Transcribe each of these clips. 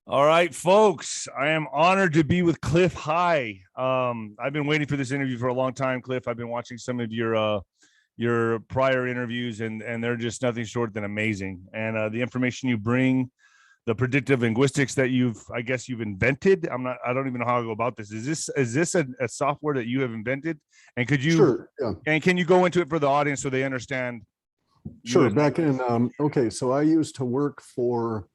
All right, folks. I am honored to be with Clif High. I've been waiting for this interview for a long time, Clif. I've been watching some of your prior interviews, and they're just nothing short than amazing. And the information you bring, the predictive linguistics that I guess you've invented. I don't even know how to go about this. Is this a software that you have invented? And Sure, yeah. And can you go into it for the audience so they understand? Sure. Back in, okay, so I used to work for,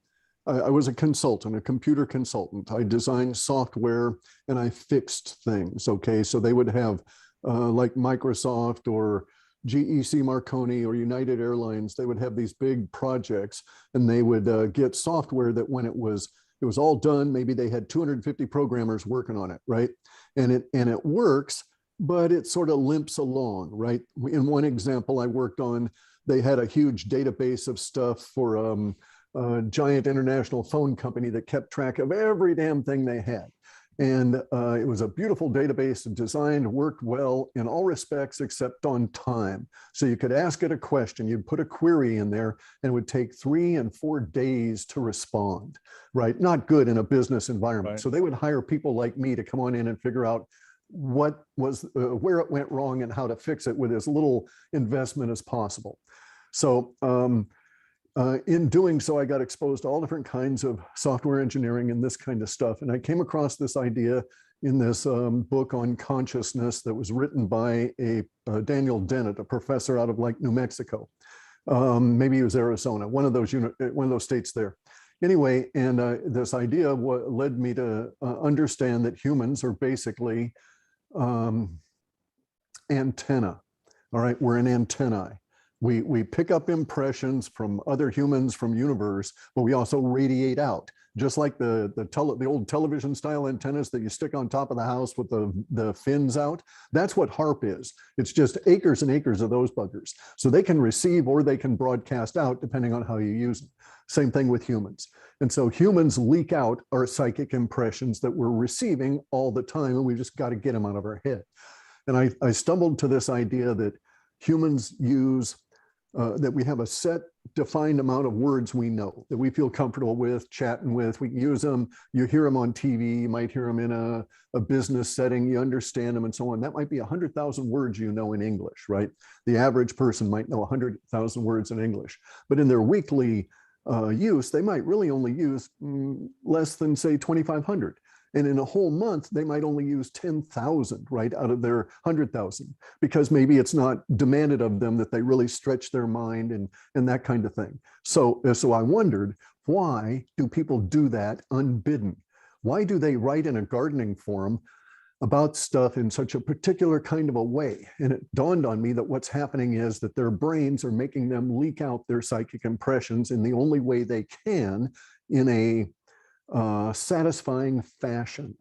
I was a consultant, a computer consultant. I designed software and I fixed things. Okay, so they would have like Microsoft or GEC Marconi or United Airlines, they would have these big projects and they would get software that when it was all done, maybe they had 250 programmers working on it, right? And it works, but it sort of limps along, right? In one example I worked on, they had a huge database of stuff for a giant international phone company that kept track of every damn thing they had. And it was a beautiful database, designed, worked well in all respects except on time. So you could ask it a question, you'd put a query in there, and it would take 3 and 4 days to respond, right? Not good in a business environment. Right. So they would hire people like me to come on in and figure out what was where it went wrong and how to fix it with as little investment as possible. So in doing so, I got exposed to all different kinds of software engineering and this kind of stuff. And I came across this idea in this book on consciousness that was written by Daniel Dennett, a professor out of like New Mexico. Maybe it was Arizona, one of those states there. Anyway, and this idea led me to understand that humans are basically antenna. All right, we're an antennae. We pick up impressions from other humans, from universe, but we also radiate out, just like the old television style antennas that you stick on top of the house with the fins out. That's what HARP is. It's just acres and acres of those buggers. So they can receive or they can broadcast out depending on how you use them. Same thing with humans. And so humans leak out our psychic impressions that we're receiving all the time, and we just got to get them out of our head. And I stumbled to this idea that humans use that we have a set defined amount of words we know that we feel comfortable with, chatting with. We can use them. You hear them on TV. You might hear them in a business setting. You understand them and so on. That might be 100,000 words you know in English, right? The average person might know 100,000 words in English, but in their weekly use, they might really only use less than, say, 2,500. And in a whole month, they might only use 10,000, right, out of their 100,000, because maybe it's not demanded of them that they really stretch their mind and that kind of thing. So I wondered, why do people do that unbidden? Why do they write in a gardening forum about stuff in such a particular kind of a way? And it dawned on me that what's happening is that their brains are making them leak out their psychic impressions in the only way they can, in a satisfying fashion.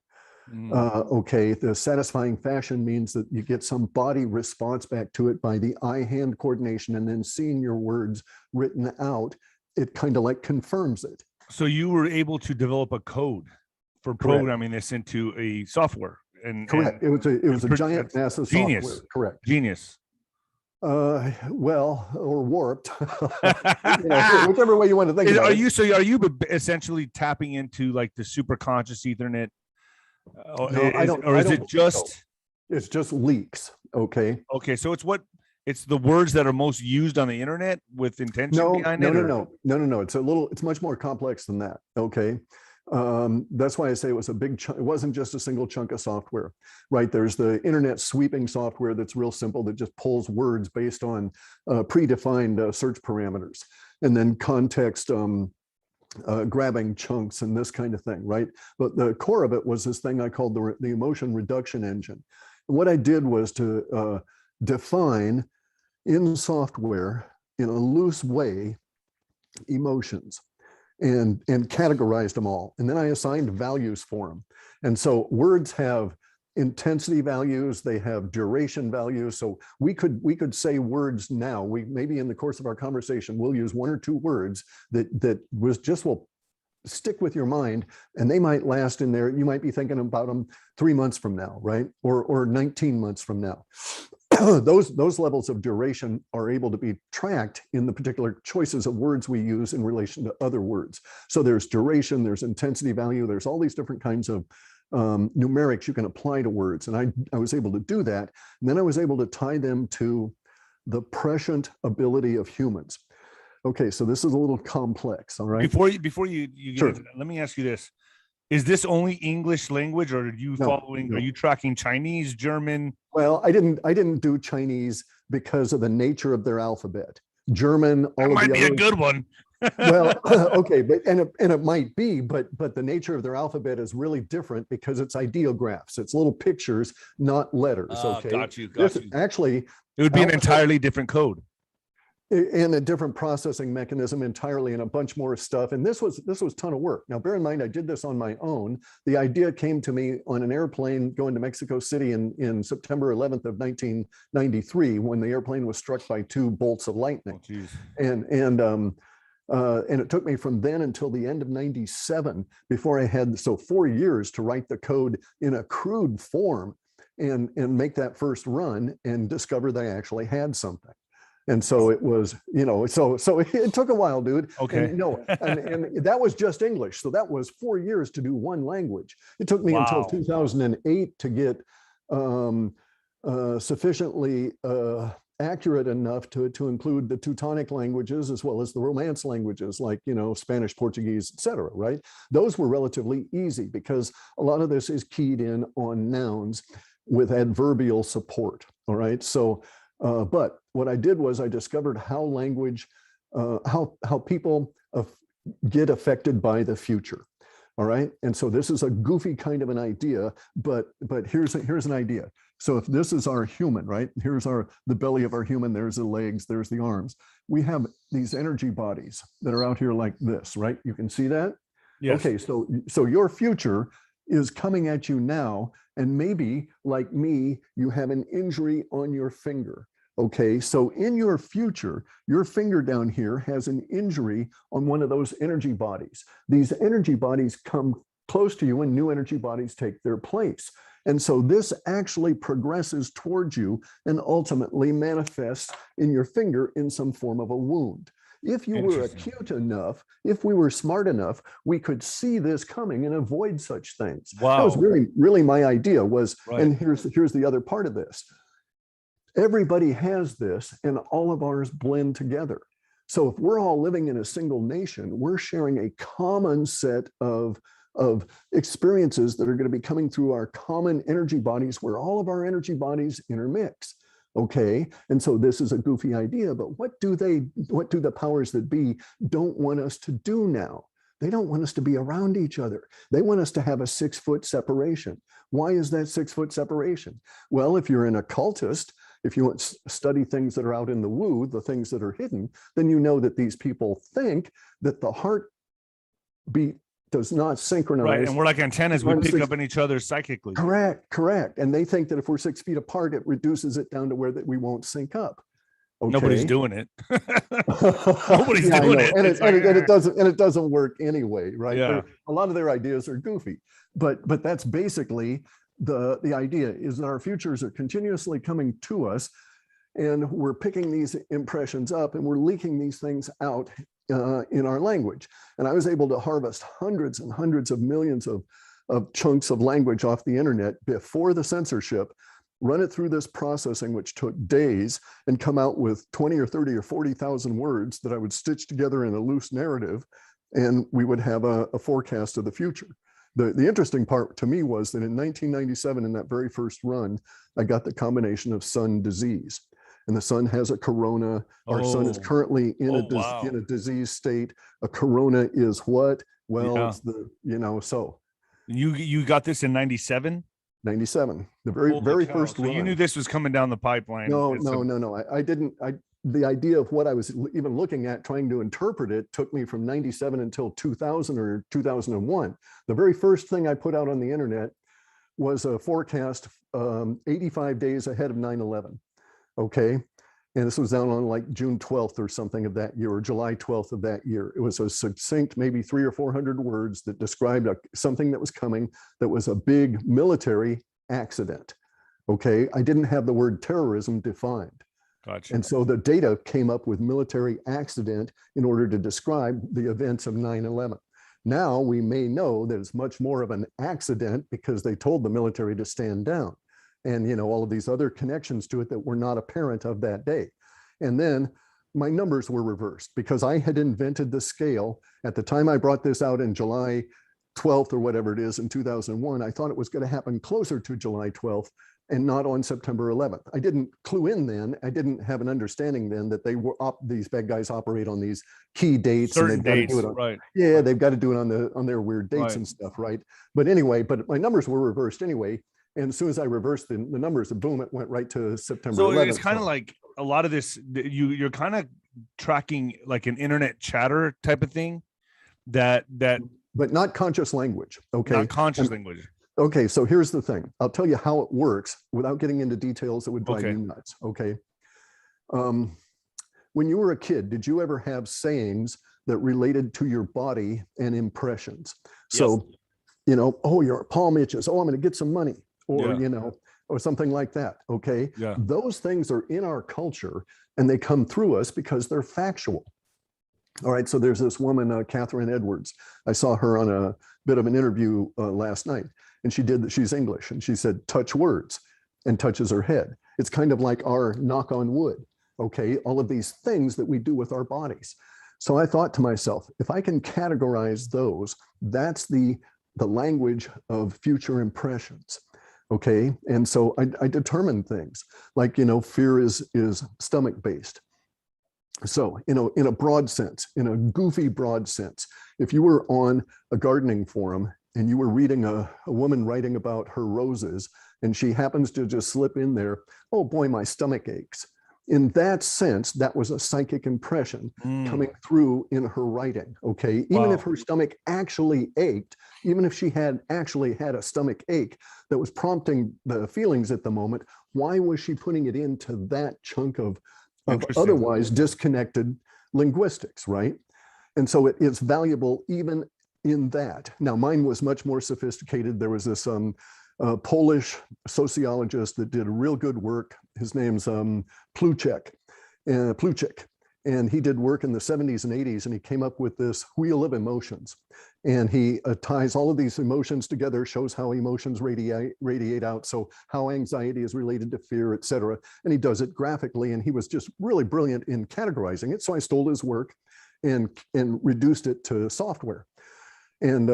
Okay, the satisfying fashion means that you get some body response back to it by the eye-hand coordination, and then seeing your words written out, it kind of like confirms it. So you were able to develop a code for programming this into a software. Correct. It was a giant massive genius software. Correct. Genius. Well, or warped, whichever way you want to think about it. Are you essentially tapping into like the super conscious Ethernet? No, I don't. Or is it just? It's just leaks. Okay. Okay, so it's the words that are most used on the internet with intention behind it. No. It's much more complex than that. Okay. That's why I say it was a big chunk. It wasn't just a single chunk of software, right? There's the internet sweeping software that's real simple, that just pulls words based on predefined search parameters, and then context grabbing chunks and this kind of thing, right? But the core of it was this thing I called the emotion reduction engine. And what I did was to define in software in a loose way emotions, and categorized them all. And then I assigned values for them. And so words have intensity values, they have duration values. So we could say words now. Maybe in the course of our conversation, we'll use 1 or 2 words that will stick with your mind, and they might last in there. You might be thinking about them 3 months from now, right? Or 19 months from now. those levels of duration are able to be tracked in the particular choices of words we use in relation to other words. So there's duration, there's intensity value, there's all these different kinds of numerics you can apply to words. And I was able to do that. And then I was able to tie them to the prescient ability of humans. Okay, so this is a little complex, all right? Before you get Sure. into that, let me ask you this. Is this only English language, or are you No. are you tracking Chinese, German? Well, I didn't do Chinese because of the nature of their alphabet. German, all That of might the be a other, good one. well, okay, but it might be, but the nature of their alphabet is really different because it's ideographs. It's little pictures, not letters. Okay, Got you. Actually, It would be an entirely different code. in a different processing mechanism entirely, and a bunch more stuff. And this was a ton of work. Now, bear in mind, I did this on my own. The idea came to me on an airplane going to Mexico City in September 11th of 1993, when the airplane was struck by 2 bolts of lightning. And it took me from then until the end of 97 before I had, so 4 years to write the code in a crude form and make that first run and discover that I actually had something. And so it was, so it took a while, dude. Okay. And that was just English. So that was 4 years to do one language. It took me until 2008 to get sufficiently accurate enough to include the Teutonic languages as well as the Romance languages, like, Spanish, Portuguese, etc. Right? Those were relatively easy because a lot of this is keyed in on nouns with adverbial support. All right. So, but what I did was I discovered how language, how people get affected by the future. All right. And so this is a goofy kind of an idea, but here's an idea. So if this is our human, right? Here's the belly of our human, there's the legs, there's the arms. We have these energy bodies that are out here like this, right? You can see that? Yes. Okay, so your future is coming at you now, and maybe like me, you have an injury on your finger. Okay, so in your future, your finger down here has an injury on one of those energy bodies. These energy bodies come close to you and new energy bodies take their place. And so this actually progresses towards you and ultimately manifests in your finger in some form of a wound. If you were acute enough, if we were smart enough, we could see this coming and avoid such things. Wow. That was really my idea was, right. And here's the other part of this. Everybody has this, and all of ours blend together. So if we're all living in a single nation, we're sharing a common set of experiences that are going to be coming through our common energy bodies, where all of our energy bodies intermix. Okay, and so this is a goofy idea, but what do the powers that be don't want us to do now? They don't want us to be around each other. They want us to have a 6-foot separation. Why is that 6-foot separation? Well, if you're an occultist, if you want to study things that are out in the woo, the things that are hidden, then you know that these people think that the heartbeat does not synchronize. Right, and we're like antennas. We pick up on each other psychically. Correct. And they think that if we're 6 feet apart, it reduces it down to where that we won't sync up. Okay. Nobody's doing it. Nobody's doing it. And it doesn't work anyway, right? Yeah. A lot of their ideas are goofy, but that's basically the idea is that our futures are continuously coming to us, and we're picking these impressions up and we're leaking these things out in our language. And I was able to harvest hundreds and hundreds of millions of chunks of language off the internet before the censorship, run it through this processing, which took days, and come out with 20 or 30 or 40,000 words that I would stitch together in a loose narrative, and we would have a forecast of the future. The interesting part to me was that in 1997, in that very first run, I got the combination of sun disease. And the sun has a corona. Our sun is currently in a disease state. A corona is what? Well, it's so. You got this in 97? 97, the very first run. So you knew this was coming down the pipeline. No. I didn't. The idea of what I was even looking at, trying to interpret it, took me from 97 until 2000 or 2001. The very first thing I put out on the internet was a forecast 85 days ahead of 9/11. Okay. And this was down on like June 12th or something of that year, or July 12th of that year. It was a succinct, maybe 300 or 400 words that described something that was coming, that was a big military accident. Okay. I didn't have the word terrorism defined. Gotcha. And so the data came up with military accident in order to describe the events of 9/11. Now we may know that it's much more of an accident because they told the military to stand down. And, you know, all of these other connections to it that were not apparent of that day. And then my numbers were reversed because I had invented the scale. At the time I brought this out in July 12th or whatever it is in 2001, I thought it was going to happen closer to July 12th and not on September 11th. I didn't clue in then. I didn't have an understanding then that they were these bad guys operate on these key dates. Certain and they've dates, got to do it on, right? yeah, they've got to do it on their weird dates Right. and stuff, right? But anyway, but my numbers were reversed anyway. And as soon as I reversed the numbers, boom, it went right to September So 11th. it's kind of like a lot of this. You're kind of tracking like an internet chatter type of thing, that but not conscious language. Okay. not conscious language. Okay, so here's the thing. I'll tell you how it works without getting into details that would drive Okay. you nuts. Okay. When you were a kid, did you ever have sayings that related to your body and impressions? So, you know, oh, your palm itches. Oh, I'm going to get some money, or, Yeah. you know, or something like that. Okay. Yeah. Those things are in our culture and they come through us because they're factual. All right. So there's this woman, Catherine Edwards. I saw her on a bit of an interview last night, and she's English, and she said, touch words, and touches her head. It's kind of like our knock on wood. Okay. All of these things that we do with our bodies. So I thought to myself, if I can categorize those, that's the language of future impressions. Okay. And so I determined things like, you know, fear is stomach based. So, you know, in a broad sense, in a goofy broad sense, if you were on a gardening forum and you were reading a woman writing about her roses, and she happens to just slip in there, oh boy, my stomach aches. In that sense, that was a psychic impression coming through in her writing. Okay. Even if her stomach actually ached, even if she had actually had a stomach ache that was prompting the feelings at the moment, why was she putting it into that chunk of otherwise disconnected linguistics, right? And so it's valuable even in that. Now, mine was much more sophisticated. There was this Polish sociologist that did real good work. His name's Pluchek, and he did work in the 70s and 80s, and he came up with this wheel of emotions. And he ties all of these emotions together, shows how emotions radiate out. So how anxiety is related to fear, et cetera. And he does it graphically. And he was just really brilliant in categorizing it. So I stole his work and reduced it to software and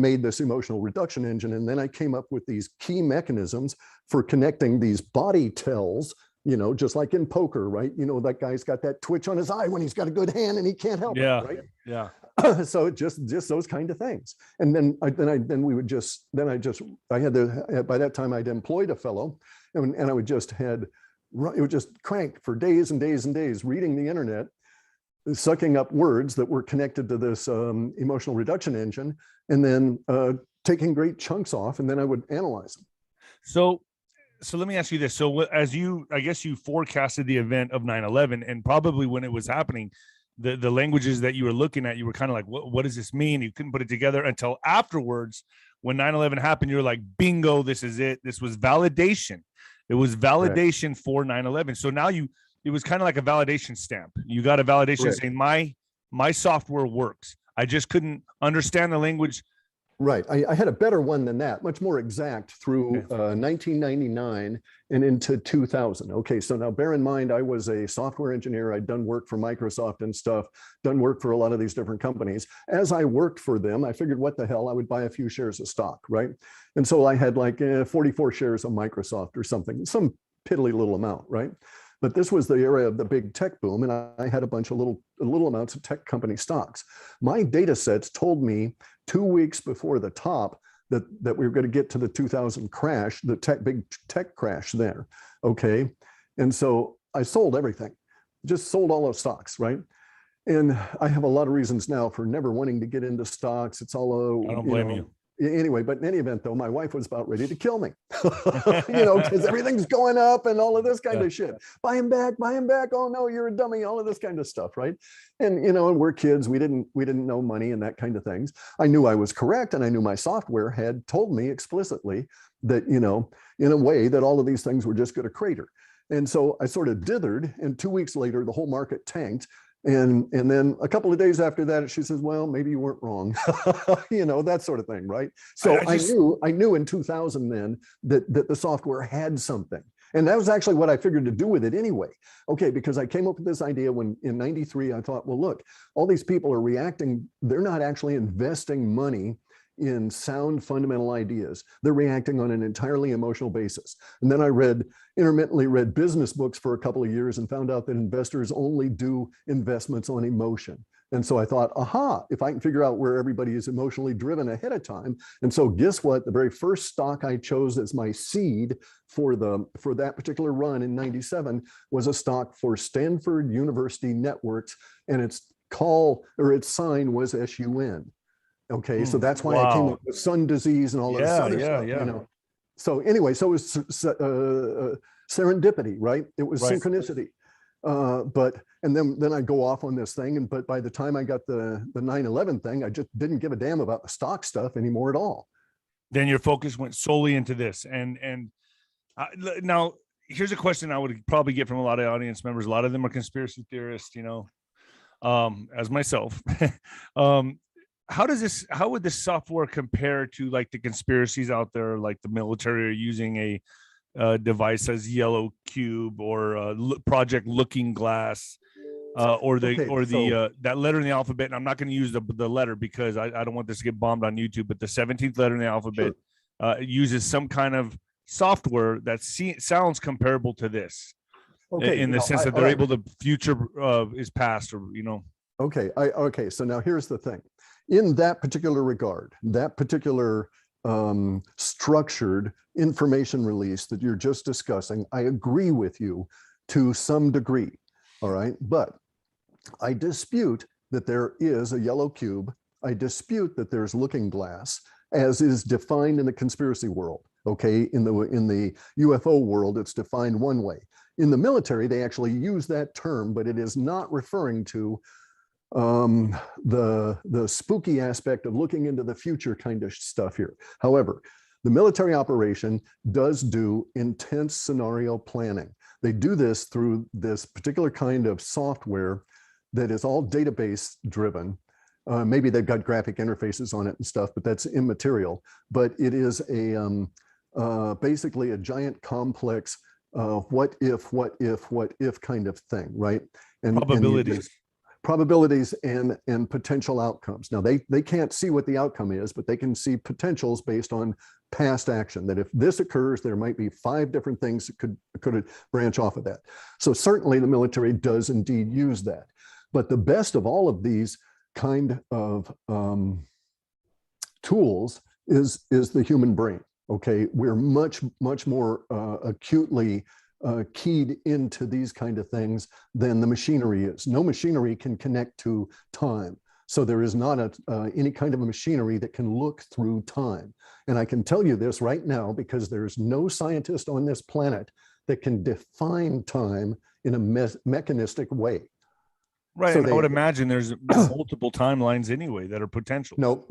made this emotional reduction engine. And then I came up with these key mechanisms for connecting these body tells, you know, just like in poker, right? You know, that guy's got that twitch on his eye when he's got a good hand and he can't help it, right? Yeah. So just those kind of things. And then I had by that time I'd employed a fellow, and I would just it would just crank for days and days and days reading the internet, sucking up words that were connected to this emotional reduction engine, and then taking great chunks off, and then I would analyze them. So let me ask you this. So I guess you forecasted the event of 9/11, and probably when it was happening, the languages that you were looking at, you were kind of like, what does this mean? You couldn't put it together until afterwards. When 9/11 happened, you're like, bingo, this is it. This was validation. It was validation for 9/11. So now it was kind of like a validation stamp. You got a validation saying my software works. I just couldn't understand the language. Right. I had a better one than that, much more exact through 1999 and into 2000. Okay, so now bear in mind, I was a software engineer. I'd done work for Microsoft and stuff, done work for a lot of these different companies. As I worked for them, I figured what the hell, I would buy a few shares of stock, right? And so I had like 44 shares of Microsoft or something, some piddly little amount, right? But this was the era of the big tech boom, and I had a bunch of little amounts of tech company stocks. My data sets told me 2 weeks before the top that we were going to get to the 2000 crash, the big tech crash there. Okay, and so I sold everything, just sold all those stocks, right? And I have a lot of reasons now for never wanting to get into stocks. It's all I don't blame you. anyway, but in any event, though, my wife was about ready to kill me, you know, because everything's going up and all of this kind of shit. Buy him back, buy him back. Oh no, you're a dummy. All of this kind of stuff, right? And you know, and we're kids. We didn't know money and that kind of things. I knew I was correct, and I knew my software had told me explicitly that, you know, in a way that all of these things were just going to crater. And so I sort of dithered, and 2 weeks later, the whole market tanked. And then a couple of days after that, she says, well, maybe you weren't wrong, you know, that sort of thing, right? So I knew in 2000 then that the software had something. And that was actually what I figured to do with it anyway. Okay, because I came up with this idea when in 93, I thought, well, look, all these people are reacting. They're not actually investing money in sound fundamental ideas. They're reacting on an entirely emotional basis. And then I intermittently read business books for a couple of years and found out that investors only do investments on emotion. And so I thought, aha, if I can figure out where everybody is emotionally driven ahead of time. And so guess what? The very first stock I chose as my seed for that particular run in 97 was a stock for Stanford University Networks, and its sign was SUN. Okay, so that's why I came up with sun disease and all this other stuff, you know. So anyway, so it was serendipity, right? It was synchronicity. And then I go off on this thing, but by the time I got the 9/11 thing, I just didn't give a damn about the stock stuff anymore at all. Then your focus went solely into this. And now here's a question I would probably get from a lot of audience members. A lot of them are conspiracy theorists, you know, as myself. How would this software compare to like the conspiracies out there, like the military are using a device as Yellow Cube or Project Looking Glass, or that letter in the alphabet? And I'm not going to use the letter because I don't want this to get bombed on YouTube, but the 17th letter in the alphabet uses some kind of software that sounds comparable to this, in the sense that they're able to future is past, or, you know. Okay, so now here's the thing. In that particular regard, that particular structured information release that you're just discussing, I agree with you to some degree, all right? But I dispute that there is a yellow cube. I dispute that there's looking glass, as is defined in the conspiracy world, okay? In the UFO world, it's defined one way. In the military, they actually use that term, but it is not referring to the spooky aspect of looking into the future kind of stuff here. However, the military operation does do intense scenario planning. They do this through this particular kind of software that is all database driven. Maybe they've got graphic interfaces on it and stuff, but that's immaterial. But it is basically a giant complex what if kind of thing, right? And probabilities and potential outcomes. Now they can't see what the outcome is, but they can see potentials based on past action, that if this occurs, there might be 5 different things that could branch off of that. So certainly the military does indeed use that. But the best of all of these kind of tools is the human brain. Okay, we're much more acutely keyed into these kind of things than the machinery is. No machinery can connect to time. So there is not any kind of a machinery that can look through time. And I can tell you this right now because there's no scientist on this planet that can define time in a mechanistic way. Right. So I would imagine there's multiple timelines anyway that are potential. No.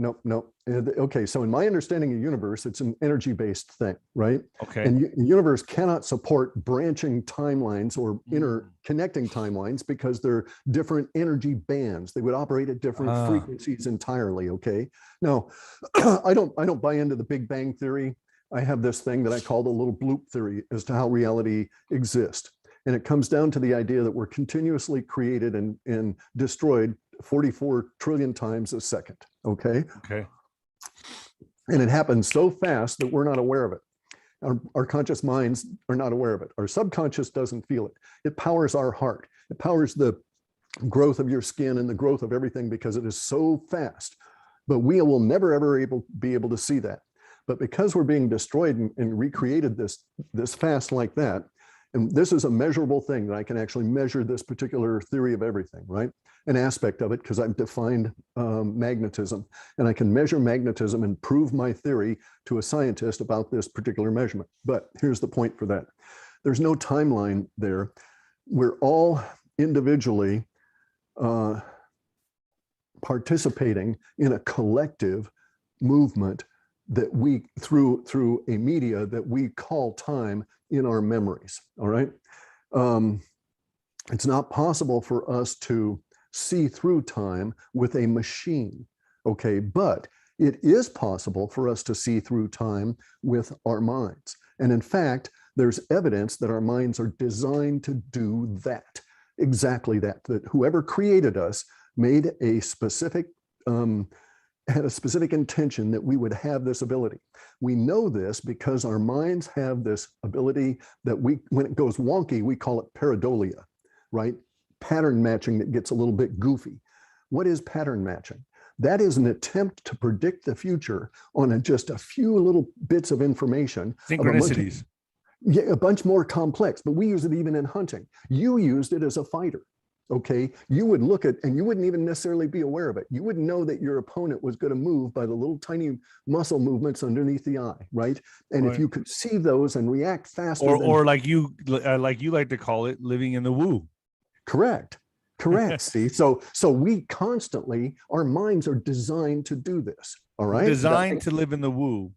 Okay. So in my understanding of universe, it's an energy-based thing, right? Okay. And the universe cannot support branching timelines or interconnecting timelines because they're different energy bands. They would operate at different frequencies entirely. Okay. Now, I don't buy into the Big Bang theory. I have this thing that I call the little bloop theory as to how reality exists. And it comes down to the idea that we're continuously created and destroyed 44 trillion times a second, okay? Okay. And it happens so fast that we're not aware of it. Our conscious minds are not aware of it. Our subconscious doesn't feel it. It powers our heart. It powers the growth of your skin and the growth of everything because it is so fast. But we will never, ever be able to see that. But because we're being destroyed and recreated this fast like that, And this is a measurable thing that I can actually measure this particular theory of everything, right? An aspect of it, because I've defined magnetism, and I can measure magnetism and prove my theory to a scientist about this particular measurement. But here's the point for that. There's no timeline there. We're all individually participating in a collective movement that we, through a media that we call time in our memories, all right? It's not possible for us to see through time with a machine, okay? But it is possible for us to see through time with our minds. And in fact, there's evidence that our minds are designed to do that, exactly that whoever created us made a specific, had a specific intention that we would have this ability. We know this because our minds have this ability that when it goes wonky, we call it pareidolia, right? Pattern matching that gets a little bit goofy. What is pattern matching? That is an attempt to predict the future on just a few little bits of information. Synchronicities. A bunch more complex, but we use it even in hunting. You used it as a fighter. Okay, you would look at, and you wouldn't even necessarily be aware of it. You wouldn't know that your opponent was going to move by the little tiny muscle movements underneath the eye, right? And if you could see those and react faster, or like you like to call it, living in the woo. Correct. See, so we constantly, our minds are designed to do this. All right, designed to live in the woo.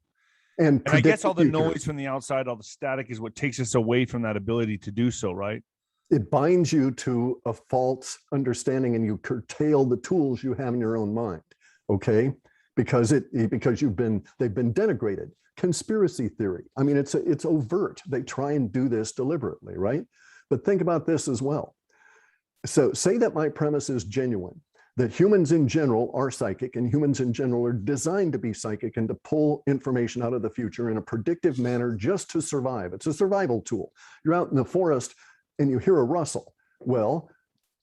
And I guess all the noise from the outside, all the static, is what takes us away from that ability to do so, right? It binds you to a false understanding, and you curtail the tools you have in your own mind, okay? Because they've been denigrated. Conspiracy theory. I mean, it's overt. They try and do this deliberately, right? But think about this as well. So say that my premise is genuine, that humans in general are psychic, and humans in general are designed to be psychic and to pull information out of the future in a predictive manner just to survive. It's a survival tool. You're out in the forest and you hear a rustle. Well,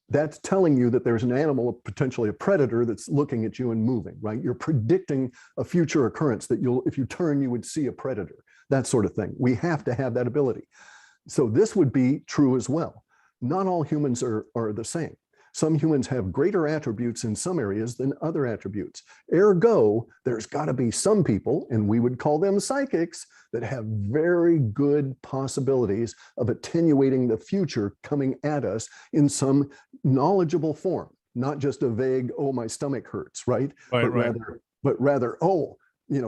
that's telling you that there's an animal, potentially a predator, that's looking at you and moving, right? You're predicting a future occurrence that if you turn, you would see a predator, that sort of thing. We have to have that ability. So this would be true as well. Not all humans are the same. Some humans have greater attributes in some areas than other attributes. Ergo, there's got to be some people, and we would call them psychics, that have very good possibilities of attenuating the future coming at us in some knowledgeable form, not just a vague, oh, my stomach hurts, right? But rather, oh,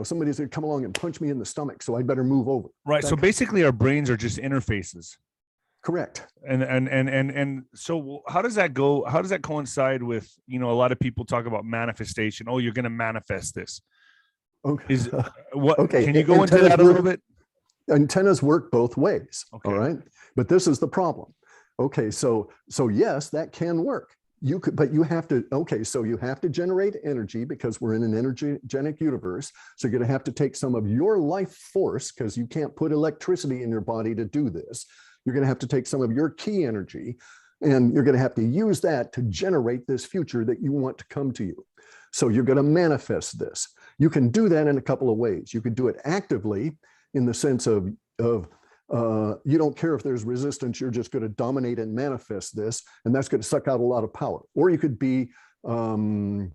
somebody's going to come along and punch me in the stomach, so I better move over. Right. So basically our brains are just interfaces. Correct. And so how does that go? How does that coincide with, a lot of people talk about manifestation? Oh, you're going to manifest this. Okay. Okay. Can you go into that a little bit? Antennas work both ways. Okay. All right. But this is the problem. Okay. So yes, that can work. But you have to, so you have to generate energy, because we're in an energenic universe. So you're going to have to take some of your life force, because you can't put electricity in your body to do this. You're going to have to take some of your key energy, and you're going to have to use that to generate this future that you want to come to you. So you're going to manifest this. You can do that in a couple of ways. You could do it actively, in the sense of you don't care if there's resistance, you're just going to dominate and manifest this, and that's going to suck out a lot of power. Or you could be more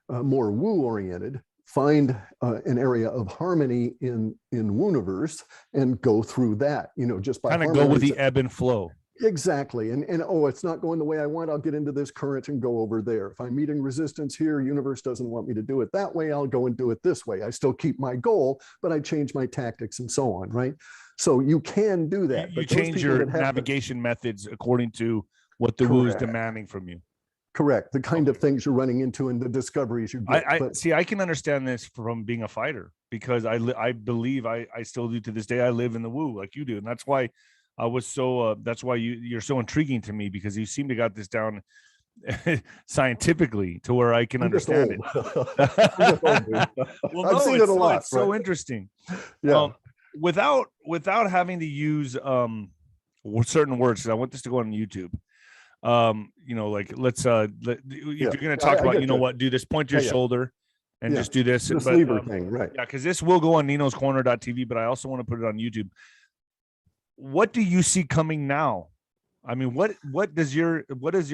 woo-oriented, find an area of harmony in Wooniverse and go through that, just by kind of go with the ebb and flow. Exactly. And oh, it's not going the way I want, I'll get into this current and go over there. If I'm meeting resistance here, universe doesn't want me to do it that way, I'll go and do it this way. I still keep my goal, but I change my tactics and so on, right? So you can do that. You change your navigation methods according to what the woo is demanding from you. Correct. The kind of things you're running into and the discoveries you get. See, I can understand this from being a fighter, because I believe I still do to this day. I live in the woo like you do. And that's why I was so, that's why you're so intriguing to me, because you seem to got this down scientifically to where I can understand it. Well, I've seen it a lot. It's so interesting. Yeah. Without having to use certain words, because I want this to go on YouTube. Like let's if you're going to talk about, do this, point to your shoulder and just do this. This lever thing, right? Yeah, because this will go on Nino's Corner.tv, but I also want to put it on YouTube. what do you see coming now? I mean, what does your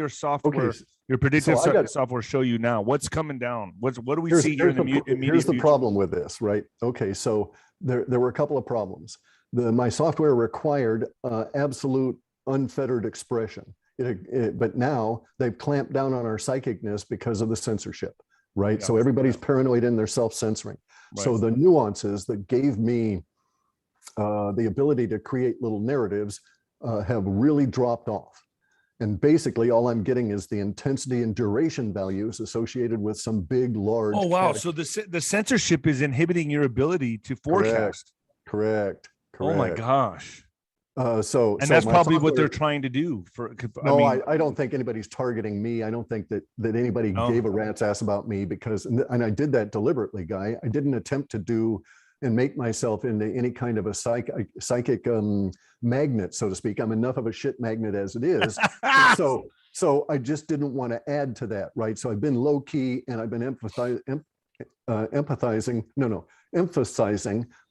software, Okay, your predictive so I got software show you now? What's coming down? What do we here's see here here's in the the immediate here's the future? problem with this, right? Okay, so there were a couple of problems. My software required absolute unfettered expression. But now they've clamped down on our psychicness because of the censorship, right? Yeah. So everybody's paranoid and they're self-censoring. Right. So the nuances that gave me the ability to create little narratives have really dropped off. And basically all I'm getting is the intensity and duration values associated with some big, large. Oh, wow. So the censorship is inhibiting your ability to forecast. Correct. Oh my gosh. So that's probably what they're trying to do for. No, I don't think anybody's targeting me. I don't think that anybody gave a rat's ass about me, because, and I did that deliberately, Guy. I didn't attempt to do and make myself into any kind of a psychic magnet, so to speak. I'm enough of a shit magnet as it is. So I just didn't want to add to that, right? So I've been low key, and I've been emphasizing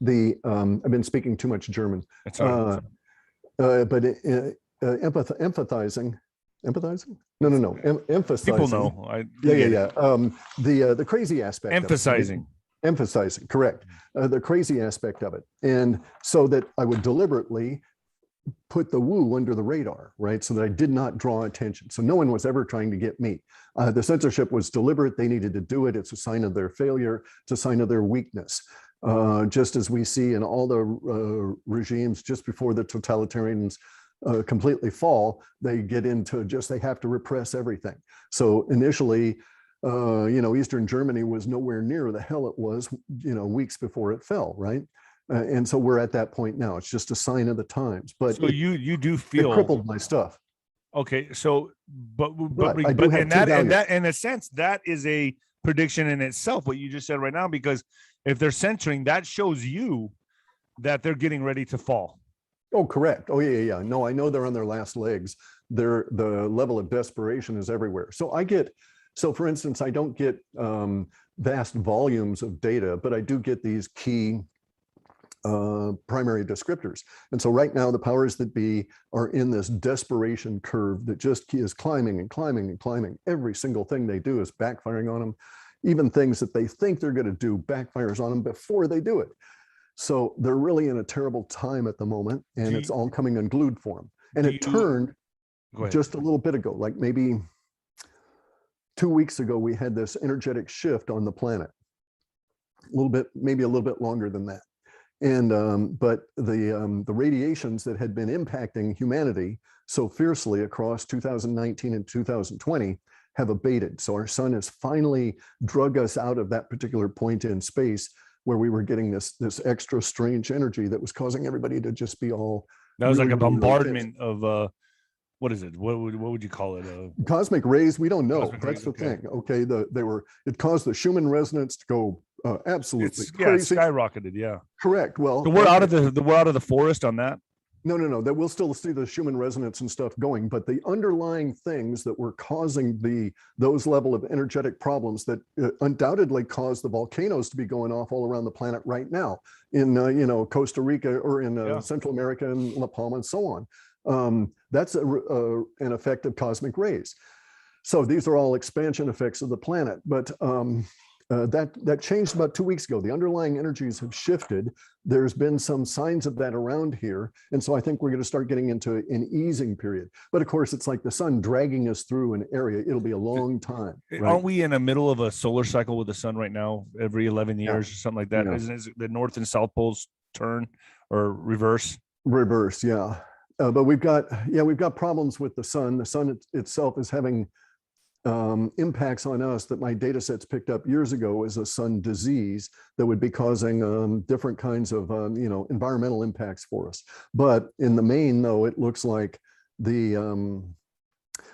the. I've been speaking too much German. That's right. But empathizing. No. Emphasizing. People know. The crazy aspect. Emphasizing, correct. The crazy aspect of it. And so that I would deliberately put the woo under the radar, right? So that I did not draw attention. So no one was ever trying to get me. The censorship was deliberate. They needed to do it. It's a sign of their failure. It's a sign of their weakness. Just as we see in all the regimes just before the totalitarians completely fall, they get into they have to repress everything. So initially, Eastern Germany was nowhere near the hell it was, weeks before it fell, right? And so we're at that point now. It's just a sign of the times. But so you do feel it crippled my stuff. Okay, so but in a sense, that is a prediction in itself, what you just said right now, because if they're censoring, that shows you that they're getting ready to fall. Oh, correct. Oh, yeah. No, I know they're on their last legs. The level of desperation is everywhere. So for instance, I don't get vast volumes of data, but I do get these key primary descriptors. And so right now the powers that be are in this desperation curve that just is climbing and climbing and climbing. Every single thing they do is backfiring on them. Even things that they think they're going to do backfires on them before they do it. So they're really in a terrible time at the moment, and it's all coming unglued for them. And it turned just a little bit ago, like maybe 2 weeks ago, we had this energetic shift on the planet. A little bit, maybe a little bit longer than that. And but the radiations that had been impacting humanity so fiercely across 2019 and 2020 have abated. So our sun has finally drug us out of that particular point in space where we were getting this extra strange energy that was causing everybody to just be all. That was like a bombardment of what is it? What would you call it? Cosmic rays? We don't know. That's the thing. Okay, it caused the Schumann resonance to go absolutely crazy. Skyrocketed. Yeah, correct. Well, so we're out of the forest on that. No. That we'll still see the Schumann resonance and stuff going, but the underlying things that were causing those level of energetic problems that undoubtedly caused the volcanoes to be going off all around the planet right now in Costa Rica or in Central America and La Palma and so on. That's an effect of cosmic rays. So these are all expansion effects of the planet, but that changed about 2 weeks ago. The underlying energies have shifted. There's been some signs of that around here. And so I think we're going to start getting into an easing period. But of course, it's like the sun dragging us through an area. It'll be a long time. Right? Aren't we in the middle of a solar cycle with the sun right now, every 11 years or something like that? Isn't it the North and South poles turn or reverse? Reverse, yeah. But we've got problems with the sun. The sun itself is having impacts on us that my data sets picked up years ago as a sun disease that would be causing different kinds of environmental impacts for us. But in the main, though, it looks like the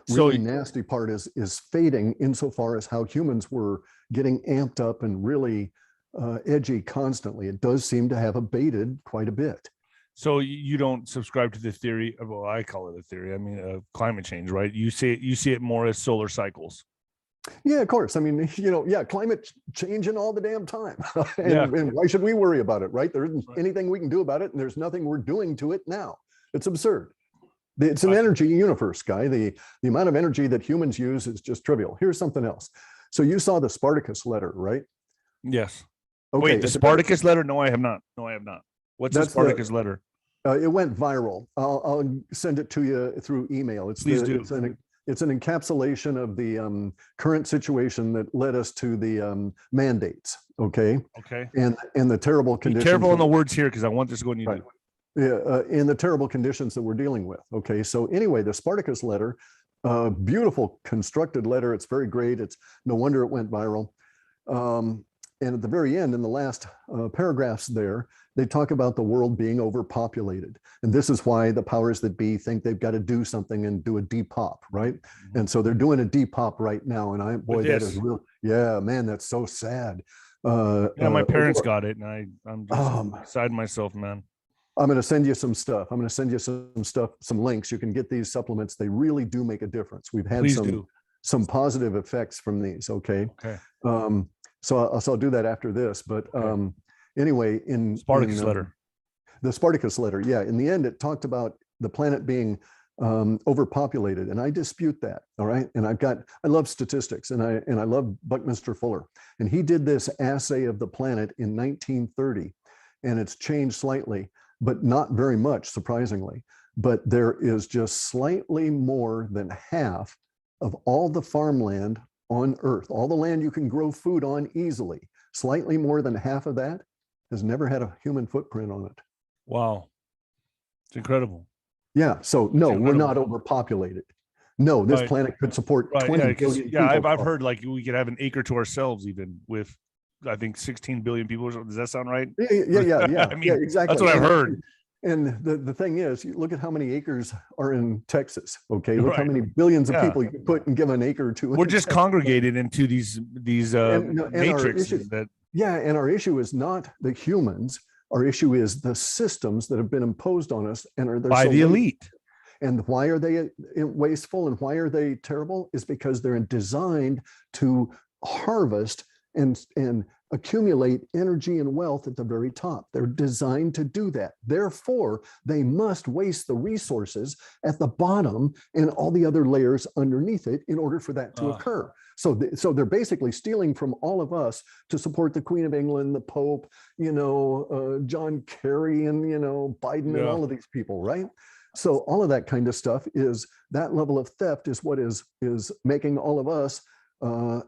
really nasty part is fading insofar as how humans were getting amped up and really edgy constantly. It does seem to have abated quite a bit. So you don't subscribe to the theory of, well, I call it a theory. I mean, climate change, right? You see it more as solar cycles. Yeah, of course. I mean, climate changing all the damn time. and why should we worry about it, right? There isn't anything we can do about it, and there's nothing we're doing to it now. It's absurd. It's an energy universe, Guy. The amount of energy that humans use is just trivial. Here's something else. So you saw the Spartacus letter, right? Yes. Okay. Wait, the Spartacus letter? No, I have not. No, I have not. What's the Spartacus letter? It went viral. I'll send it to you through email. Please do. It's an encapsulation of the current situation that led us to the mandates. Okay. Okay. And the terrible conditions. Be careful on the words here, because I want this to go in. Right. Yeah, in the terrible conditions that we're dealing with. Okay. So anyway, the Spartacus letter, beautiful constructed letter. It's very great. It's no wonder it went viral. And at the very end, in the last paragraphs there, they talk about the world being overpopulated. And this is why the powers that be think they've got to do something and do a depop, right? Mm-hmm. And so they're doing a depop right now. And boy, that is real. Yeah, man, that's so sad. Yeah, my parents got it, and I'm just beside myself, man. I'm going to send you some stuff. I'm going to send you some links. You can get these supplements. They really do make a difference. We've had some positive effects from these. Okay. Okay. So I'll do that after this. But anyway, in Spartacus letter, the Spartacus letter, yeah. In the end, it talked about the planet being overpopulated, and I dispute that. All right, and I love statistics, and I love Buckminster Fuller, and he did this assay of the planet in 1930, and it's changed slightly, but not very much, surprisingly. But there is just slightly more than half of all the farmland on Earth, all the land you can grow food on easily, slightly more than half of that has never had a human footprint on it. Wow. It's incredible. Yeah. So no, we're not overpopulated. No, this planet could support 20 billion people. I've heard like we could have an acre to ourselves, even with, I think, 16 billion people. Does that sound right? Yeah. I mean, yeah, exactly. That's what I've heard. And the thing is, look at how many acres are in Texas. Okay, look how many billions of people you can put and give an acre to. We're just congregated into these matrices that. Yeah, and our issue is not the humans. Our issue is the systems that have been imposed on us and are by the elite. And why are they wasteful and why are they terrible? Is because they're designed to harvest and accumulate energy and wealth at the very top. They're designed to do that. Therefore, they must waste the resources at the bottom and all the other layers underneath it in order for that to occur. So they're basically stealing from all of us to support the Queen of England, the Pope, John Kerry, and Biden, and all of these people, right? So all of that kind of stuff is that level of theft is what is making all of us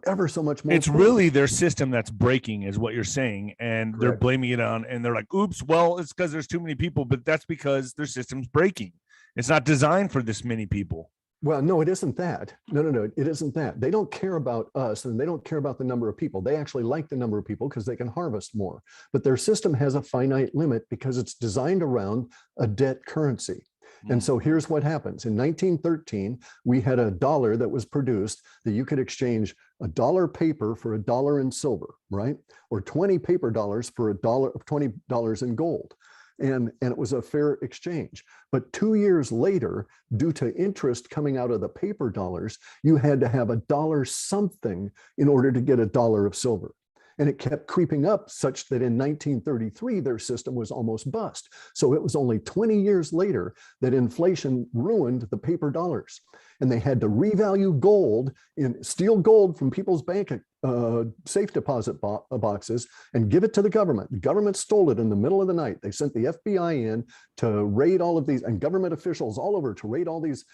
ever so much more. It's really their system that's breaking, is what you're saying, and Correct. They're blaming it on, and they're like, "Oops, well, it's because there's too many people," but that's because their system's breaking. It's not designed for this many people. Well, no, it isn't that. No, it isn't that. They don't care about us, and they don't care about the number of people. They actually like the number of people because they can harvest more. But their system has a finite limit because it's designed around a debt currency. And so here's what happens. In 1913, we had a dollar that was produced that you could exchange a dollar paper for a dollar in silver, right? Or 20 paper dollars for $20 in gold. And it was a fair exchange. But 2 years later, due to interest coming out of the paper dollars, you had to have a dollar something in order to get a dollar of silver. And it kept creeping up such that in 1933, their system was almost bust. So it was only 20 years later that inflation ruined the paper dollars. And they had to revalue gold, steal gold from people's bank safe deposit boxes and give it to the government. The government stole it in the middle of the night. They sent the FBI in to raid all of these, and government officials all over to raid all these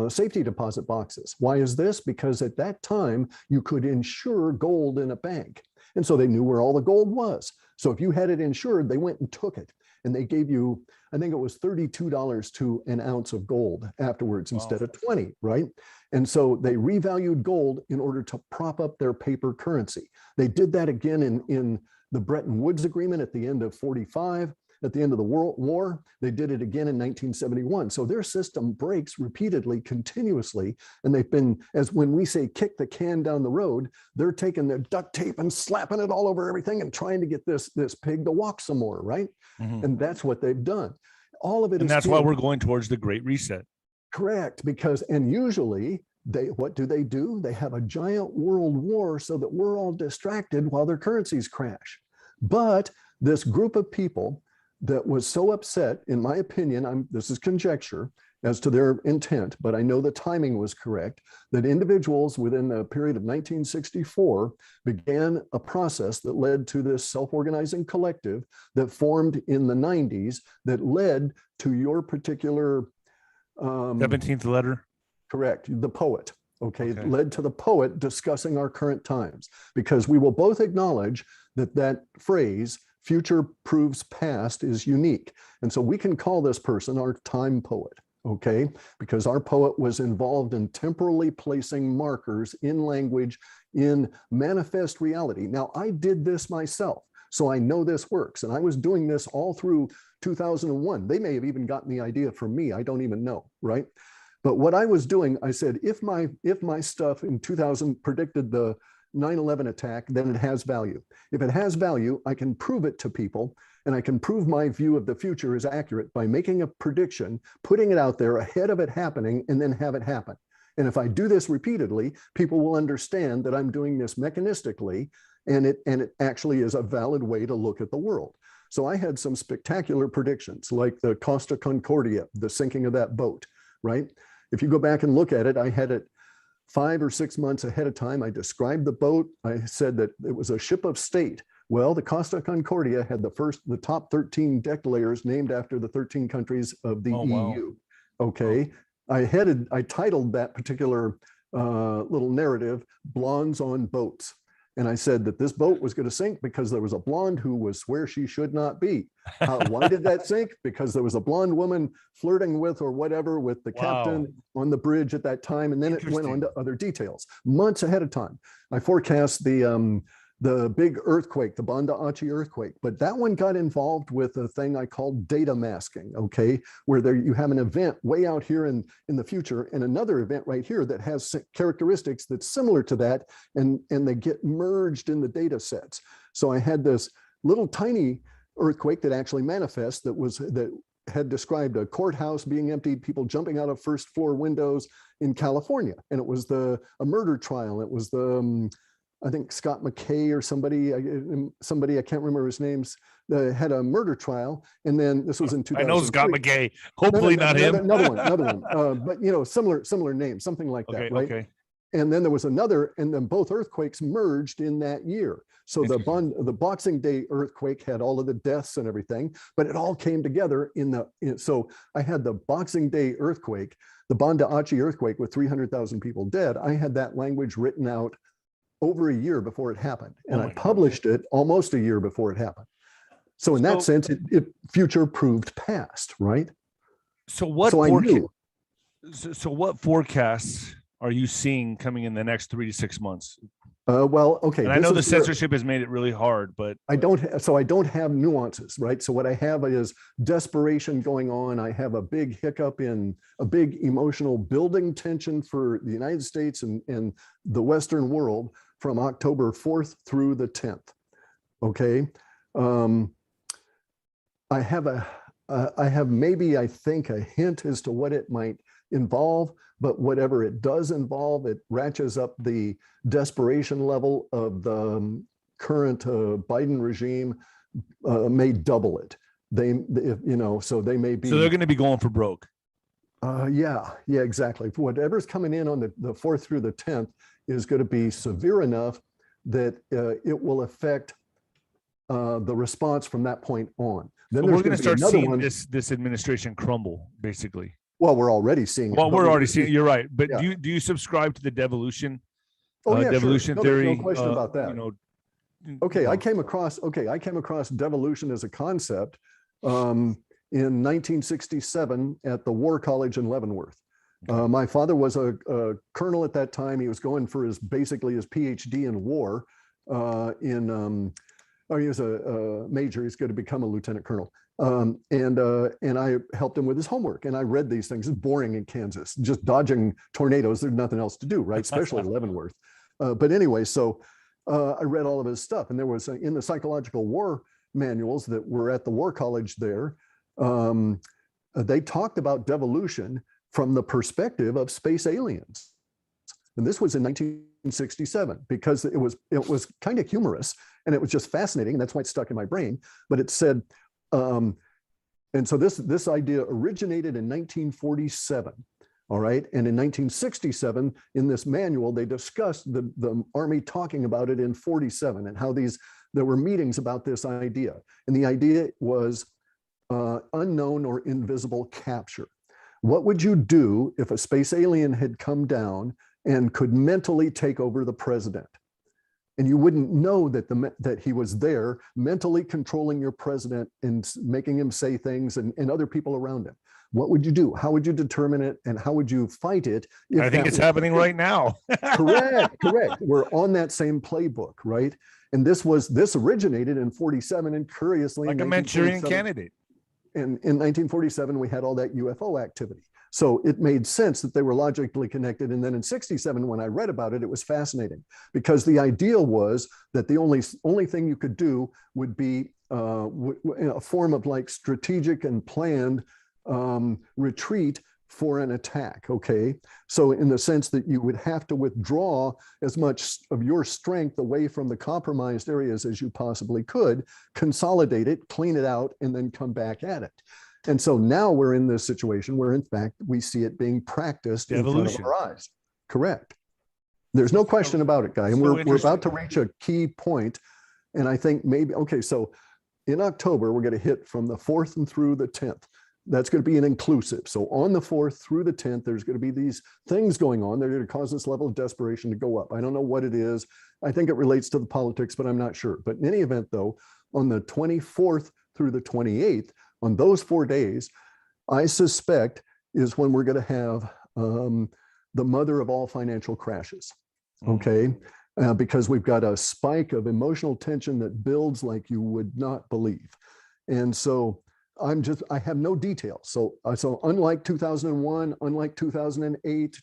safety deposit boxes. Why is this? Because at that time, you could insure gold in a bank. And so they knew where all the gold was. So if you had it insured, they went and took it. And they gave you, I think it was $32 to an ounce of gold afterwards instead of 20, right? And so they revalued gold in order to prop up their paper currency. They did that again in the Bretton Woods Agreement at the end of 45. At the end of the World War, they did it again in 1971. So their system breaks repeatedly, continuously. And they've been, as when we say kick the can down the road, they're taking their duct tape and slapping it all over everything and trying to get this pig to walk some more, right? Mm-hmm. And that's what they've done. All of it and that's why we're going towards the Great Reset. Correct, and usually what do? They have a giant world war so that we're all distracted while their currencies crash. But this group of people that was so upset, in my opinion, this is conjecture as to their intent, but I know the timing was correct, that individuals within the period of 1964 began a process that led to this self-organizing collective that formed in the 90s that led to your particular 17th letter. Correct, the poet. Okay, led to the poet discussing our current times, because we will both acknowledge that that phrase, future proves past, is unique. And so we can call this person our time poet, okay? Because our poet was involved in temporally placing markers in language in manifest reality. Now, I did this myself, so I know this works. And I was doing this all through 2001. They may have even gotten the idea from me. I don't even know, right? But what I was doing, I said, if my stuff in 2000 predicted the 9/11 attack, then it has value. If it has value, I can prove it to people, and I can prove my view of the future is accurate by making a prediction, putting it out there ahead of it happening, and then have it happen. And if I do this repeatedly, people will understand that I'm doing this mechanistically, and it actually is a valid way to look at the world. So I had some spectacular predictions, like the Costa Concordia, the sinking of that boat, right? If you go back and look at it, I had it 5 or 6 months ahead of time. I described the boat. I said that it was a ship of state. Well, the Costa Concordia had the top 13 deck layers named after the 13 countries of the EU. Okay. I titled that particular little narrative, Blondes on Boats. And I said that this boat was going to sink because there was a blonde who was where she should not be. Why did that sink? Because there was a blonde woman flirting with or whatever with the captain on the bridge at that time. And then it went on to other details. Months ahead of time, I forecast the big earthquake, the Banda Aceh earthquake. But that one got involved with a thing I called data masking, okay? Where there you have an event way out here in the future and another event right here that has characteristics that's similar to that, and they get merged in the data sets. So I had this little tiny earthquake that actually manifests that had described a courthouse being emptied, people jumping out of first floor windows in California. And it was a murder trial. It was I think Scott McKay or somebody, I can't remember his names, had a murder trial. And then this was in 2003. I know Scott McKay, hopefully not him. Another one. But similar name, something like that, right? Okay. And then there was another, and then both earthquakes merged in that year. So the Boxing Day earthquake had all of the deaths and everything, but it all came together so I had the Boxing Day earthquake, the Banda Aceh earthquake with 300,000 people dead. I had that language written out over a year before it happened. And I published it almost a year before it happened. So in that sense, it future proved past, right? So what forecasts are you seeing coming in the next 3 to 6 months? Okay. And I know the censorship has made it really hard, but I don't have nuances, right? So what I have is desperation going on. I have a big hiccup in a big emotional building tension for the United States and the Western world from October 4th through the 10th. Okay. I have maybe, I think, a hint as to what it might involve, but whatever it does involve, it ratchets up the desperation level of the current Biden regime, may double it. So they may be. So they're going to be going for broke. Yeah, exactly. Whatever's coming in on the 4th through the 10th is going to be severe enough that it will affect the response from that point on. Then so we're going to start seeing this administration crumble, basically. Well, we're already seeing it. Well, we're already seeing it. You're right. But yeah. Do you subscribe to the devolution? Devolution theory? No question about that. Okay, I came across devolution as a concept in 1967 at the War College in Leavenworth. My father was a colonel at that time. He was going for basically his PhD in war. He was a major. He's going to become a lieutenant colonel. And I helped him with his homework. And I read these things. It's boring in Kansas, just dodging tornadoes. There's nothing else to do, right? Especially Leavenworth. But anyway, so I read all of his stuff. And there was in the psychological war manuals that were at the War College there, they talked about devolution from the perspective of space aliens. And this was in 1967 because it was kind of humorous and it was just fascinating. And that's why it stuck in my brain. But it said, And so this idea originated in 1947. All right. And in 1967, in this manual, they discussed the Army talking about it in 47 and how there were meetings about this idea. And the idea was unknown or invisible capture. What would you do if a space alien had come down and could mentally take over the president? And you wouldn't know that he was there mentally controlling your president and making him say things and other people around him. What would you do? How would you determine it? And how would you fight it? I think it's happening right now. Correct. We're on that same playbook, right? And this originated in 47, and curiously, like a Manchurian candidate. In 1947, we had all that UFO activity. So it made sense that they were logically connected. And then in 67, when I read about it, it was fascinating because the idea was that the only thing you could do would be a form of like strategic and planned retreat for an attack. Okay. So in the sense that you would have to withdraw as much of your strength away from the compromised areas as you possibly could, consolidate it, clean it out, and then come back at it. And so now we're in this situation where, in fact, we see it being practiced in front of our eyes. Correct. There's no question about it, Guy. And we're about to reach a key point. And I think maybe, okay, so in October, we're going to hit from the 4th and through the 10th. That's going to be an inclusive. So on the 4th through the 10th, there's going to be these things going on. They're going to cause this level of desperation to go up. I don't know what it is. I think it relates to the politics, but I'm not sure. But in any event, though, on the 24th through the 28th, on those 4 days, I suspect is when we're going to have the mother of all financial crashes. Okay. Because we've got a spike of emotional tension that builds like you would not believe. And so I have no details. So unlike 2001, unlike 2008,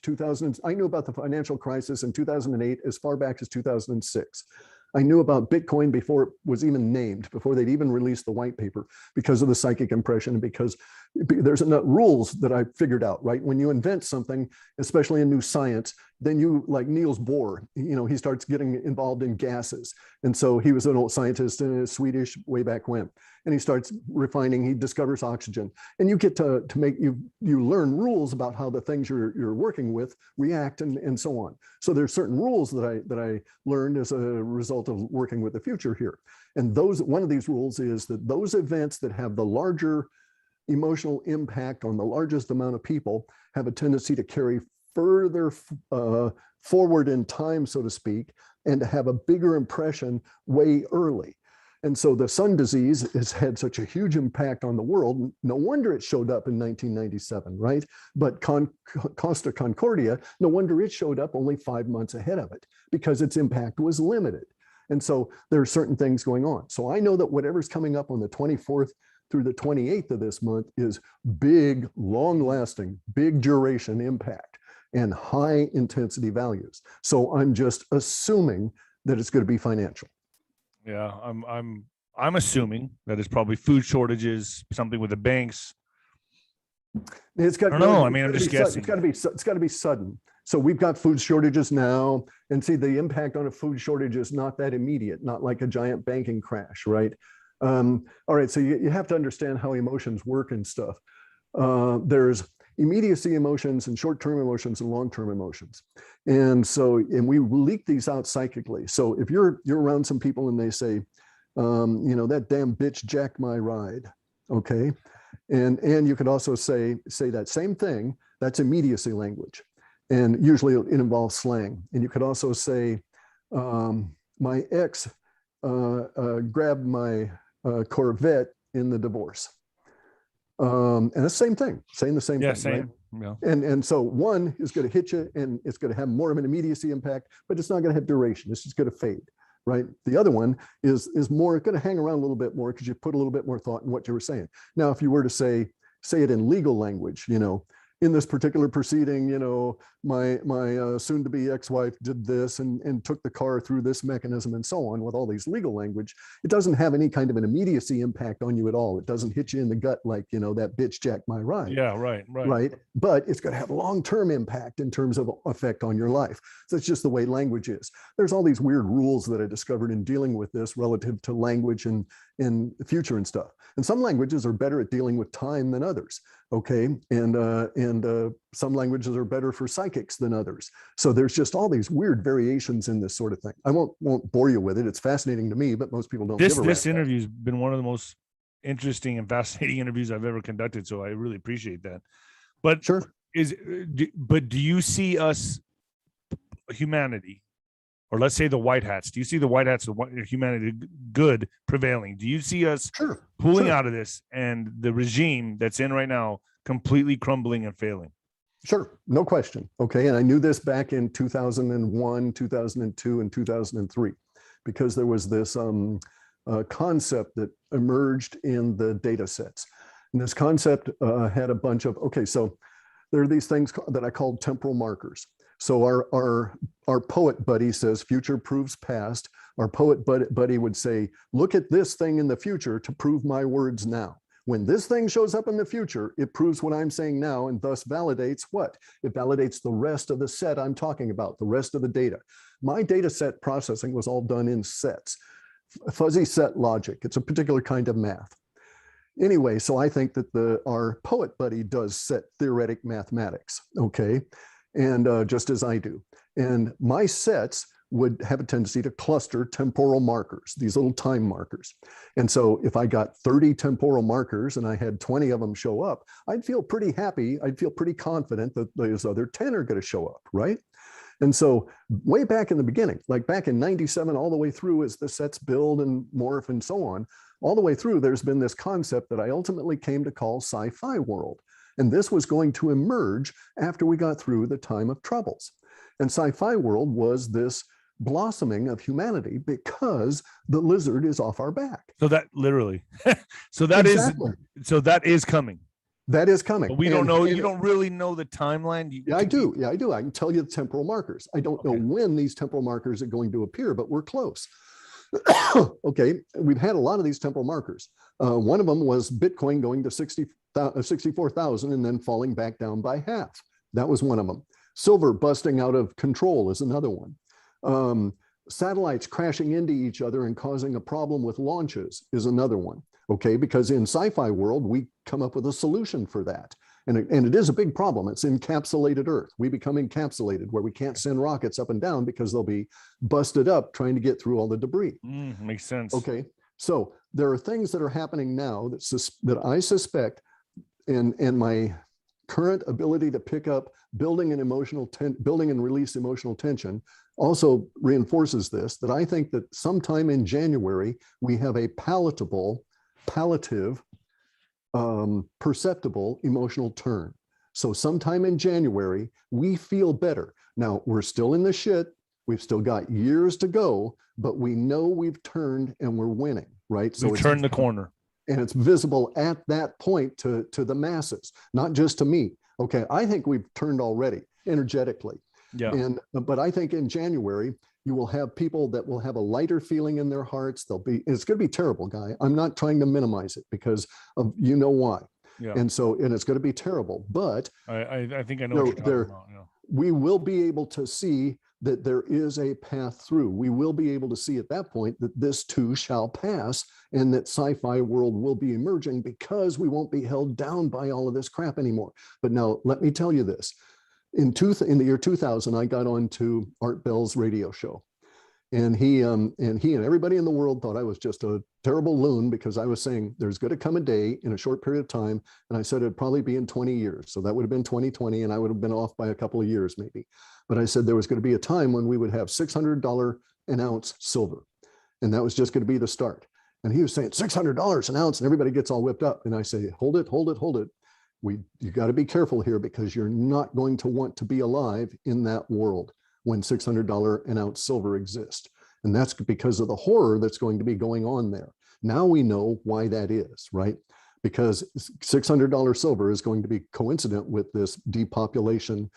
I knew about the financial crisis in 2008 as far back as 2006. I knew about Bitcoin before it was even named, before they'd even released the white paper, because of the psychic impression and because there's enough rules that I figured out, right? When you invent something, especially in new science, then you, like Niels Bohr, he starts getting involved in gases. And so he was an old scientist in Swedish way back when, and he starts refining, he discovers oxygen. And you get to make, you learn rules about how the things you're working with react and so on. So there's certain rules that I learned as a result of working with the future here. And one of these rules is that those events that have the larger emotional impact on the largest amount of people have a tendency to carry further forward in time, so to speak, and to have a bigger impression way early. And so the sun disease has had such a huge impact on the world. No wonder it showed up in 1997, right? But Costa Concordia, no wonder it showed up only 5 months ahead of it because its impact was limited. And so there are certain things going on. So I know that whatever's coming up on the 24th through the 28th of this month is big, long-lasting, big duration impact and high intensity values. So I'm just assuming that it's going to be financial. Yeah, I'm assuming that it's probably food shortages, something with the banks. It's got. I don't know. I mean, I'm just guessing. It's got to be sudden. So we've got food shortages now, and see the impact on a food shortage is not that immediate, not like a giant banking crash, right? All right, so you have to understand how emotions work and stuff. There's immediacy emotions and short-term emotions and long-term emotions. And we leak these out psychically. So if you're around some people and they say, that damn bitch jacked my ride, okay? And you could also say that same thing, that's immediacy language. And usually it involves slang. And you could also say, my ex grabbed my Corvette in the divorce. And the same thing, saying the same thing. Same. Right? Yeah. And so one is going to hit you and it's going to have more of an immediacy impact, but it's not going to have duration. It's just going to fade, right? The other one is more going to hang around a little bit more because you put a little bit more thought in what you were saying. Now, if you were to say it in legal language, in this particular proceeding, my soon-to-be ex-wife did this and took the car through this mechanism and so on with all these legal language. It doesn't have any kind of an immediacy impact on you at all. It doesn't hit you in the gut like, that bitch jacked my ride. Yeah, right. Right. But it's going to have long-term impact in terms of effect on your life. So it's just the way language is. There's all these weird rules that I discovered in dealing with this relative to language and in the future and stuff. And some languages are better at dealing with time than others. Okay. And some languages are better for psychics than others. So there's just all these weird variations in this sort of thing. I won't bore you with it. It's fascinating to me, but most people don't. This interview's been one of the most interesting and fascinating interviews I've ever conducted. So I really appreciate that. But sure. Do you see us, humanity, or let's say the white hats, do you see the white hats, humanity, good prevailing? Do you see us pulling out of this and the regime that's in right now completely crumbling and failing? Sure, no question. Okay, and I knew this back in 2001, 2002, and 2003, because there was this concept that emerged in the data sets. And this concept had a bunch of, so there are these things that I called temporal markers. So our poet buddy says future proves past. Our poet buddy would say, look at this thing in the future to prove my words now. When this thing shows up in the future, it proves what I'm saying now and thus validates what? It validates the rest of the set I'm talking about, the rest of the data. My data set processing was all done in sets, fuzzy set logic. It's a particular kind of math. Anyway, so I think that our poet buddy does set theoretic mathematics, okay? And just as I do. And my sets would have a tendency to cluster temporal markers, these little time markers. And so if I got 30 temporal markers and I had 20 of them show up, I'd feel pretty happy. I'd feel pretty confident that those other 10 are going to show up, right? And so way back in the beginning, like back in 97, all the way through as the sets build and morph and so on, all the way through, there's been this concept that I ultimately came to call sci-fi world. And this was going to emerge after we got through the time of troubles. And sci-fi world was this blossoming of humanity because the lizard is off our back. So that literally, that is coming. That is coming. But we don't know. You don't really know the timeline. I do. Yeah, I do. I can tell you the temporal markers. I don't know when these temporal markers are going to appear, but we're close. Okay, we've had a lot of these temporal markers. One of them was Bitcoin going to 64,000 and then falling back down by half. That was one of them. Silver busting out of control is another one. Satellites crashing into each other and causing a problem with launches is another one. Okay, because in sci-fi world, we come up with a solution for that. And it is a big problem. It's encapsulated Earth. We become encapsulated where we can't send rockets up and down because they'll be busted up trying to get through all the debris. Makes sense. Okay, so there are things that are happening now that I suspect, and my current ability to pick up building and release emotional tension also reinforces this, that I think that sometime in January, we have a palliative, perceptible emotional turn. So sometime in January, we feel better. Now, we're still in the shit. We've still got years to go, but we know we've turned and we're winning, right? So we've turned the corner. And it's visible at that point to the masses, not just to me. Okay, I think we've turned already energetically. Yeah. But I think in January, you will have people that will have a lighter feeling in their hearts. It's going to be terrible, Guy. I'm not trying to minimize it because of why. Yeah. And it's going to be terrible. But I think I know what you're talking about. Yeah. We will be able to see that there is a path through. We will be able to see at that point that this too shall pass and that sci-fi world will be emerging because we won't be held down by all of this crap anymore. But now let me tell you this. In the year 2000, I got on to Art Bell's radio show. And he and everybody in the world thought I was just a terrible loon because I was saying there's going to come a day in a short period of time. And I said it'd probably be in 20 years. So that would have been 2020 and I would have been off by a couple of years maybe. But I said there was going to be a time when we would have $600 an ounce silver. And that was just going to be the start. And he was saying $600 an ounce and everybody gets all whipped up. And I say, hold it. You got to be careful here because you're not going to want to be alive in that world when $600 an ounce silver exists. And that's because of the horror that's going to be going on there. Now we know why that is, right? because $600 silver is going to be coincident with this depopulation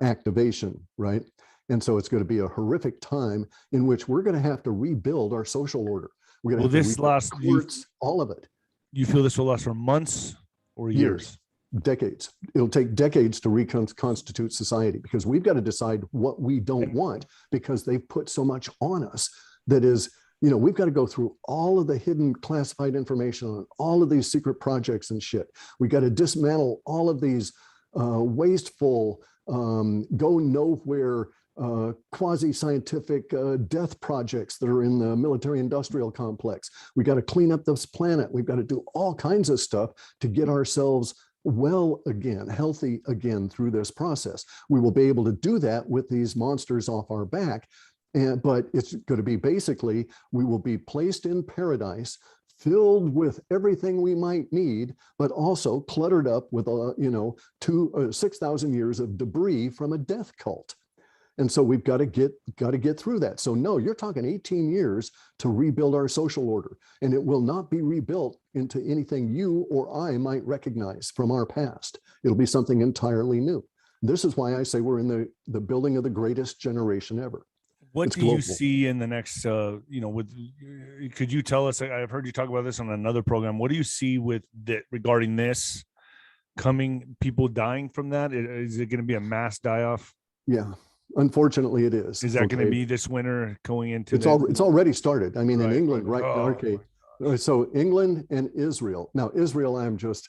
activation, right? And so it's going to be a horrific time in which we're going to have to rebuild our social order. We're going to have to rebuild courts, all of it. You feel this will last for months or years? Decades. It'll take decades to reconstitute society, because we've got to decide what we don't want, because they've put so much on us that is, we've got to go through all of the hidden classified information on all of these secret projects and shit. We got to dismantle all of these wasteful, go nowhere, quasi-scientific death projects that are in the military-industrial complex. We got to clean up this planet. We've got to do all kinds of stuff to get ourselves well again, healthy again through this process. We will be able to do that with these monsters off our back. But it's going to be basically, we will be placed in paradise, filled with everything we might need, but also cluttered up with 6,000 years of debris from a death cult. And so we've got to get through that. So no, you're talking 18 years to rebuild our social order, and it will not be rebuilt into anything you or I might recognize from our past. It'll be something entirely new. This is why I say we're in the building of the greatest generation ever. What do you see in the next, could you tell us, I've heard you talk about this on another program. What do you see with that regarding this coming, people dying from that? Is it going to be a mass die-off? Yeah. Unfortunately, it is. Is that going to be this winter going into? It's already started. I mean, in England, right? Okay. So England and Israel. Now, Israel, I'm just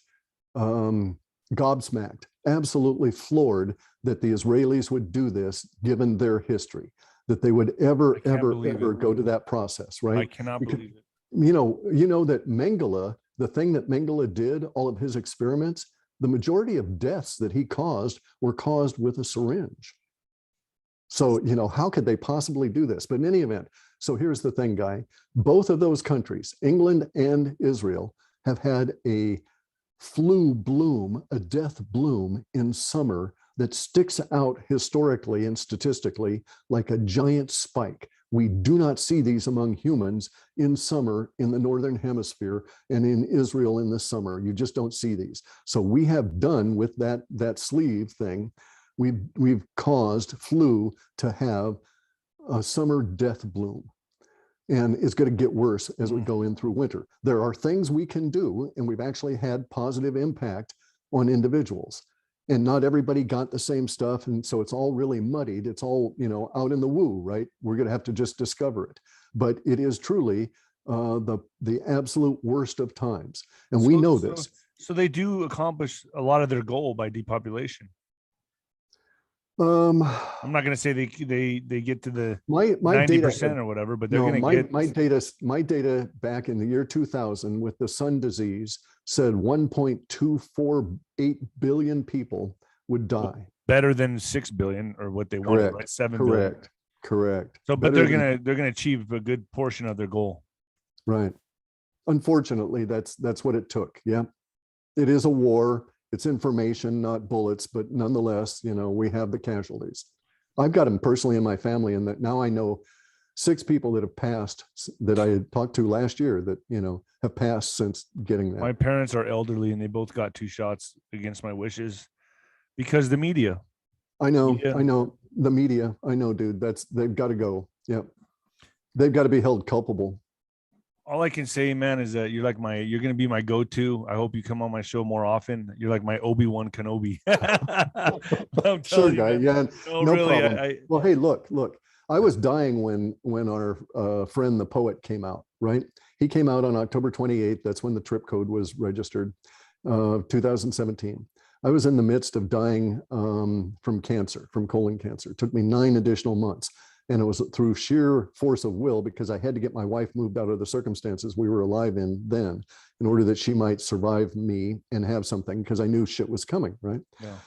gobsmacked, absolutely floored that the Israelis would do this, given their history, that they would ever go to that process, right? I cannot believe it. You know that Mengele, the thing that Mengele did, all of his experiments, the majority of deaths that he caused were caused with a syringe. So, how could they possibly do this? But in any event, so here's the thing, Guy. Both of those countries, England and Israel, have had a flu bloom, a death bloom in summer that sticks out historically and statistically like a giant spike. We do not see these among humans in summer in the Northern Hemisphere and in Israel in the summer. You just don't see these. So we have done with that sleeve thing, we've caused flu to have a summer death bloom. And it's going to get worse as we go in through winter. There are things we can do, and we've actually had positive impact on individuals. And not everybody got the same stuff. And so it's all really muddied. It's all, out in the woo, right? We're going to have to just discover it. But it is truly the absolute worst of times. And we know this. So they do accomplish a lot of their goal by depopulation. I'm not going to say they get to the my 90% data, or whatever, but they're going to get my data back in the year 2000 with the sun disease said 1.248 billion people would die. Better than 6 billion or what they wanted, right? 7 billion. Correct. So, but they're going to achieve a good portion of their goal. Right. Unfortunately, that's what it took. Yeah. It is a war. It's information, not bullets, but nonetheless, we have the casualties. I've got them personally in my family, and that now I know 6 people that have passed that I had talked to last year that, have passed since getting that. My parents are elderly, and they both got 2 shots against my wishes because the media. I know the media. I know, dude, they've got to go. Yeah. They've got to be held culpable. All I can say, man, is that you're going to be my go-to. I hope you come on my show more often. You're like my Obi-Wan Kenobi. Sure, Guy. Yeah, no really, problem. Well, hey, look. I was dying when our friend, the poet, came out, right? He came out on October 28th. That's when the trip code was registered, 2017. I was in the midst of dying from cancer, from colon cancer. It took me 9 additional months. And it was through sheer force of will, because I had to get my wife moved out of the circumstances we were alive in then, in order that she might survive me and have something, because I knew shit was coming, right? Yeah.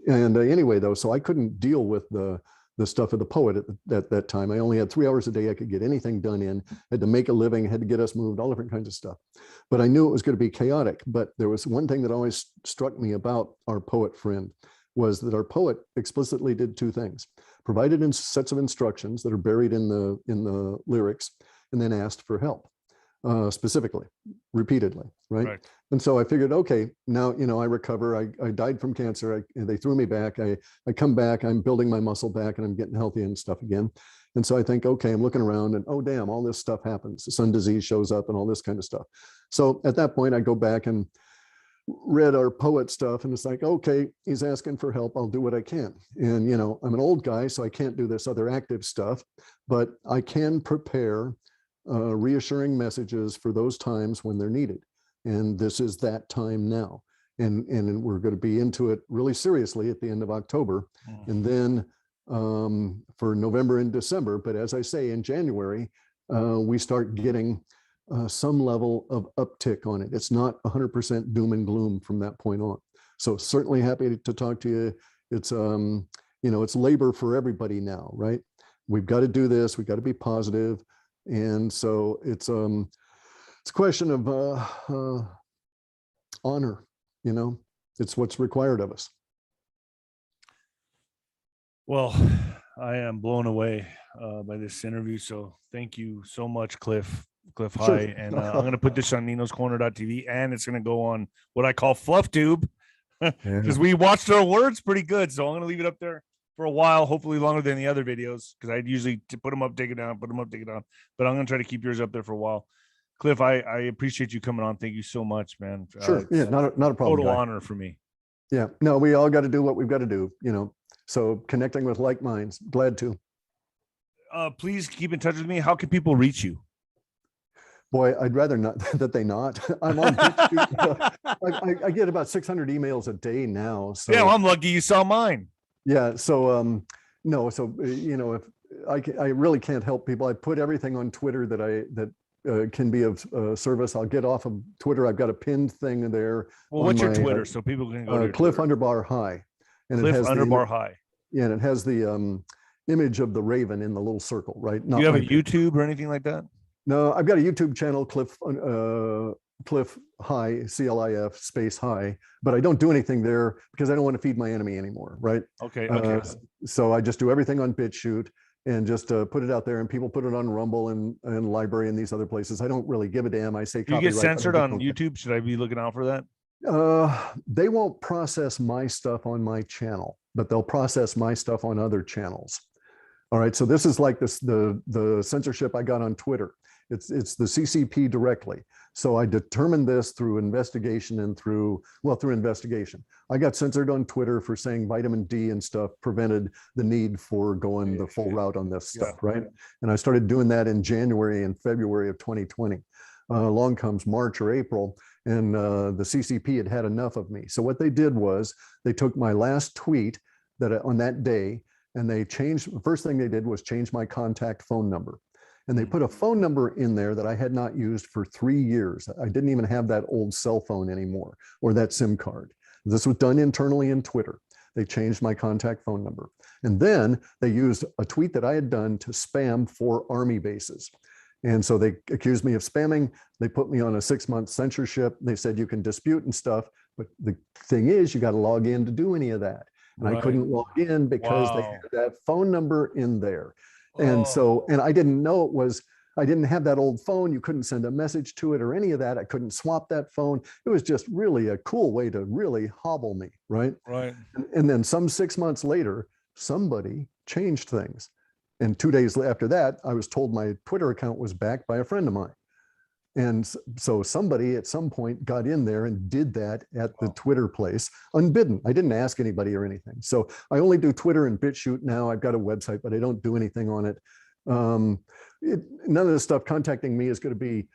And anyway, though, so I couldn't deal with the stuff of the poet at that time. I only had 3 hours a day I could get anything done in, had to make a living, had to get us moved, all different kinds of stuff. But I knew it was going to be chaotic. But there was one thing that always struck me about our poet friend, was that our poet explicitly did 2 things: provided in sets of instructions that are buried in the lyrics, and then asked for help. specifically, repeatedly, right? And so I figured, okay, now, I recover. I died from cancer. They threw me back. I come back. I'm building my muscle back, and I'm getting healthy and stuff again. And so I think, okay, I'm looking around, and oh, damn, all this stuff happens. The sun disease shows up and all this kind of stuff. So at that point, I go back and read our poet stuff, and it's like, okay, he's asking for help. I'll do what I can. And, I'm an old guy, so I can't do this other active stuff, but I can prepare reassuring messages for those times when they're needed. And this is that time now. And we're going to be into it really seriously at the end of October. And then for November and December. But as I say, in January, we start getting some level of uptick on it. It's not 100% doom and gloom from that point on. So certainly happy to talk to you. It's, it's labor for everybody now, right? We've got to do this. We've got to be positive. And so it's a question of honor, it's what's required of us. Well, I am blown away by this interview. So thank you so much, Clif High. Sure. And I'm going to put this on ninoscorner.tv, and it's going to go on what I call FluffTube, because we watched our words pretty good. So I'm going to leave it up there for a while, hopefully longer than the other videos, because I'd usually put them up, take it down, put them up, take it down. But I'm going to try to keep yours up there for a while. Clif, I appreciate you coming on. Thank you so much, man. Sure. Yeah, not a problem. Total honor for me. Yeah. No, we all got to do what we've got to do, So connecting with like minds, glad to. Please keep in touch with me. How can people reach you? Boy, I'd rather not that they not. I'm on. I get about 600 emails a day now. So yeah, well, I'm lucky you saw mine. Yeah. So no. So if I really can't help people. I put everything on Twitter that can be of service. I'll get off of Twitter. I've got a pinned thing there. Well, what's your Twitter so people can go to Clif _High. And Clif _ High. Yeah, and it has the image of the raven in the little circle, right? Do you have a YouTube or anything like that? No, I've got a YouTube channel, Clif High, CLIF space high, but I don't do anything there because I don't want to feed my enemy anymore, right? Okay. So I just do everything on BitChute and just put it out there, and people put it on Rumble and Library and these other places. I don't really give a damn. I say, do you get censored on YouTube? Should I be looking out for that? They won't process my stuff on my channel, but they'll process my stuff on other channels. All right. So this is like the censorship I got on Twitter. It's the CCP directly. So I determined this through investigation and through investigation. I got censored on Twitter for saying vitamin D and stuff prevented the need for going the full route on this stuff, right? And I started doing that in January and February of 2020. Along comes March or April, and the CCP had enough of me. So what they did was they took my last tweet on that day, and they changed. The first thing they did was change my contact phone number. And they put a phone number in there that I had not used for 3 years. I didn't even have that old cell phone anymore, or that SIM card. This was done internally in Twitter. They changed my contact phone number. And then they used a tweet that I had done to spam 4 Army bases. And so they accused me of spamming. They put me on a 6-month censorship. They said you can dispute and stuff. But the thing is, you got to log in to do any of that. And I couldn't log in because they had that phone number in there. And so, and I didn't know I didn't have that old phone. You couldn't send a message to it or any of that. I couldn't swap that phone. It was just really a cool way to really hobble me, right? Right. And then some 6 months later, somebody changed things. And 2 days after that, I was told my Twitter account was backed by a friend of mine. And so somebody at some point got in there and did that at the Twitter place unbidden. I didn't ask anybody or anything. So I only do Twitter and BitChute now. I've got a website, but I don't do anything on it. None of this stuff contacting me is going to be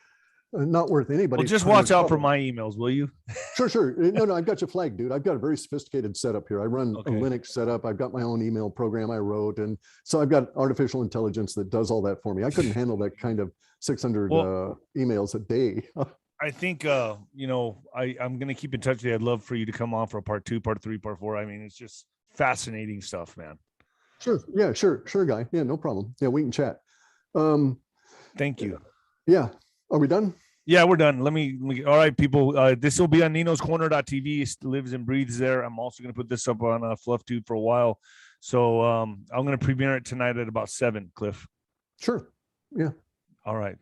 not worth anybody. Well, just watch out for my emails, will you? Sure. No, I've got you flagged, dude. I've got a very sophisticated setup here. I run a Linux setup. I've got my own email program I wrote. And so I've got artificial intelligence that does all that for me. I couldn't handle that kind of 600 emails a day. I think, I'm going to keep in touch with you. I'd love for you to come on for part 2, part 3, part 4. I mean, it's just fascinating stuff, man. Sure. Yeah, sure, guy. Yeah, no problem. Yeah, we can chat. Thank you. Yeah. Are we done? Yeah, we're done. Let me all right, people. This will be on ninoscorner.tv. It lives and breathes there. I'm also going to put this up on FluffTube for a while. So I'm going to premiere it tonight at about 7, Clif. Sure. Yeah. All right.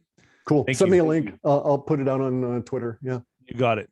Cool. Thank Send you. me a link. I'll put it out on Twitter. Yeah. You got it.